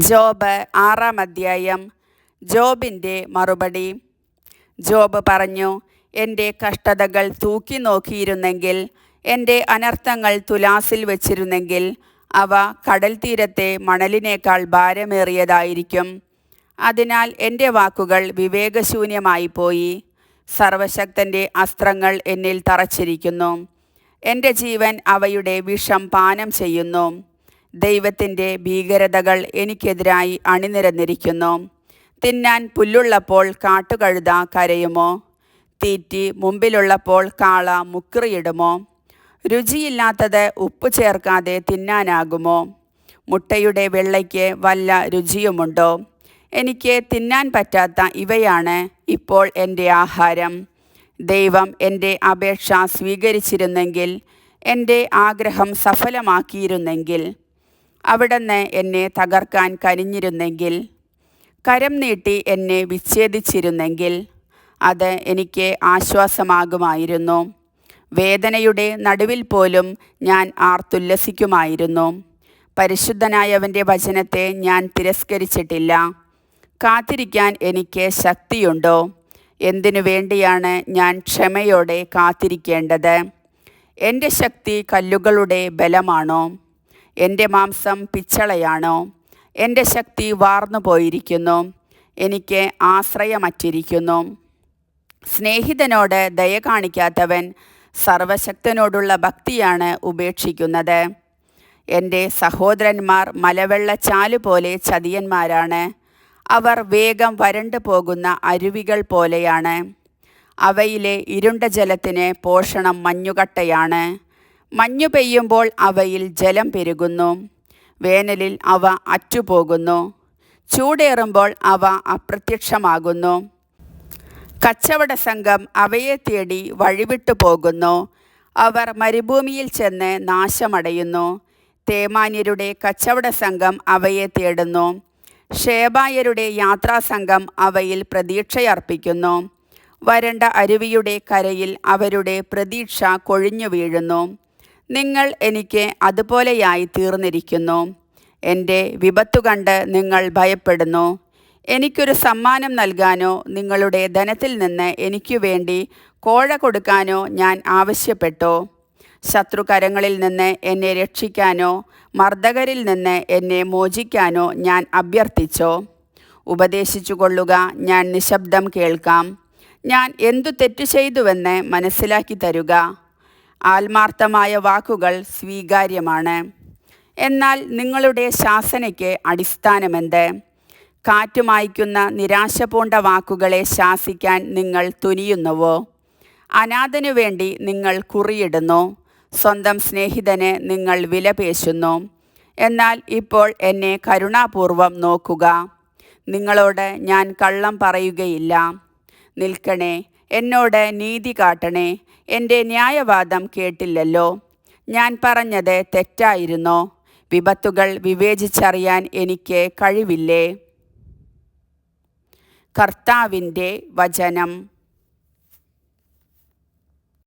Job 6-ാം അധ്യായം. ജോബിൻ്റെ മറുപടി. ജോബ് പറഞ്ഞു, എൻ്റെ കഷ്ടതകൾ തൂക്കി നോക്കിയിരുന്നെങ്കിൽ, എൻ്റെ അനർത്ഥങ്ങൾ തുലാസിൽ വച്ചിരുന്നെങ്കിൽ, അവ കടൽ തീരത്തെ മണലിനേക്കാൾ ഭാരമേറിയതായിരിക്കും. അതിനാൽ എൻ്റെ വാക്കുകൾ വിവേകശൂന്യമായിപ്പോയി. സർവശക്തൻ്റെ അസ്ത്രങ്ങൾ എന്നിൽ തറച്ചിരിക്കുന്നു. എൻ്റെ ജീവൻ അവയുടെ വിഷം പാനം ചെയ്യുന്നു. ദൈവത്തിൻ്റെ ഭീകരതകൾ എനിക്കെതിരായി അണിനിരന്നിരിക്കുന്നു. തിന്നാൻ പുല്ലുള്ളപ്പോൾ കാട്ടുകഴുത കരയുമോ? തീറ്റി മുമ്പിലുള്ളപ്പോൾ കാള മുക്കിറിയിടുമോ? രുചിയില്ലാത്തത് ഉപ്പ് ചേർക്കാതെ തിന്നാനാകുമോ? മുട്ടയുടെ വെള്ളയ്ക്ക് വല്ല രുചിയുമുണ്ടോ? എനിക്ക് തിന്നാൻ പറ്റാത്ത ഇവയാണ് ഇപ്പോൾ എൻ്റെ ആഹാരം. ദൈവം എൻ്റെ അപേക്ഷ സ്വീകരിച്ചിരുന്നെങ്കിൽ, എൻ്റെ ആഗ്രഹം സഫലമാക്കിയിരുന്നെങ്കിൽ, അവിടുന്ന് എന്നെ തകർക്കാൻ കനിഞ്ഞിരുന്നെങ്കിൽ, കരം നീട്ടി എന്നെ വിച്ഛേദിച്ചിരുന്നെങ്കിൽ, അത് എനിക്ക് ആശ്വാസമാകുമായിരുന്നു. വേദനയുടെ നടുവിൽ പോലും ഞാൻ ആർത്തുല്ലസിക്കുമായിരുന്നു. പരിശുദ്ധനായവൻ്റെ വചനത്തെ ഞാൻ തിരസ്കരിച്ചിട്ടില്ല. കാത്തിരിക്കാൻ എനിക്ക് ശക്തിയുണ്ടോ? എന്തിനു വേണ്ടിയാണ് ഞാൻ ക്ഷമയോടെ കാത്തിരിക്കേണ്ടത്? എൻ്റെ ശക്തി കല്ലുകളുടെ ബലമാണോ? എൻ്റെ മാംസം പിച്ചളയാണോ? എൻ്റെ ശക്തി വാർന്നു പോയിരിക്കുന്നു. എനിക്ക് ആശ്രയമറ്റിരിക്കുന്നു. സ്നേഹിതനോട് ദയ കാണിക്കാത്തവൻ സർവശക്തനോടുള്ള ഭക്തിയാണ് ഉപേക്ഷിക്കുന്നത്. എൻ്റെ സഹോദരന്മാർ മലവെള്ളച്ചാല് പോലെ ചതിയന്മാരാണ്. അവർ വേഗം വരണ്ടു പോകുന്ന അരുവികൾ പോലെയാണ്. അവയിലെ ഇരുണ്ട ജലത്തിന് പോഷണം മഞ്ഞുകട്ടയാണ്. മഞ്ഞു പെയ്യുമ്പോൾ അവയിൽ ജലം പെരുകുന്നു. വേനലിൽ അവ അറ്റുപോകുന്നു. ചൂടേറുമ്പോൾ അവ അപ്രത്യക്ഷമാകുന്നു. കച്ചവട സംഘം അവയെ തേടി വഴിവിട്ടു പോകുന്നു. അവർ മരുഭൂമിയിൽ ചെന്ന് നാശമടയുന്നു. തേമാന്യരുടെ കച്ചവട സംഘം അവയെ തേടുന്നു. ഷേബായരുടെ യാത്രാസംഘം അവയിൽ പ്രതീക്ഷയർപ്പിക്കുന്നു. വരണ്ട അരുവിയുടെ കരയിൽ അവരുടെ പ്രതീക്ഷ കൊഴിഞ്ഞു വീഴുന്നു. നിങ്ങൾ എനിക്ക് അതുപോലെയായി തീർന്നിരിക്കുന്നു. എൻ്റെ വിപത്തു കണ്ട് നിങ്ങൾ ഭയപ്പെടുന്നു. എനിക്കൊരു സമ്മാനം നൽകാനോ നിങ്ങളുടെ ധനത്തിൽ നിന്ന് എനിക്കു വേണ്ടി കോഴ കൊടുക്കാനോ ഞാൻ ആവശ്യപ്പെട്ടോ? ശത്രുകരങ്ങളിൽ നിന്ന് എന്നെ രക്ഷിക്കാനോ മർദ്ദകരിൽ നിന്ന് എന്നെ മോചിക്കാനോ ഞാൻ അഭ്യർത്ഥിച്ചോ? ഉപദേശിച്ചു കൊള്ളുക, ഞാൻ നിശബ്ദം കേൾക്കാം. ഞാൻ എന്തു തെറ്റു ചെയ്തുവെന്ന് മനസ്സിലാക്കി തരുക. ആത്മാർത്ഥമായ വാക്കുകൾ സ്വീകാര്യമാണ്. എന്നാൽ നിങ്ങളുടെ ശാസനയ്ക്ക് അടിസ്ഥാനമെന്ത്? കാറ്റുമായ്ക്കുന്ന നിരാശ പൂണ്ട വാക്കുകളെ ശാസിക്കാൻ നിങ്ങൾ തുനിയുന്നുവോ? അനാഥനു വേണ്ടി നിങ്ങൾ കുറിയിടുന്നു. സ്വന്തം സ്നേഹിതന് നിങ്ങൾ വിലപേശുന്നു. എന്നാൽ ഇപ്പോൾ എന്നെ കരുണാപൂർവം നോക്കുക. നിങ്ങളോട് ഞാൻ കള്ളം പറയുകയില്ല. നിൽക്കണേ, എന്നോട് നീതി കാട്ടണേ. എൻ്റെ ന്യായവാദം കേട്ടില്ലല്ലോ. ഞാൻ പറഞ്ഞത് തെറ്റായിരുന്നോ? വിപത്തുകൾ വിവേചിച്ചറിയാൻ എനിക്ക് കഴിവില്ലേ? കർത്താവിൻ്റെ വചനം.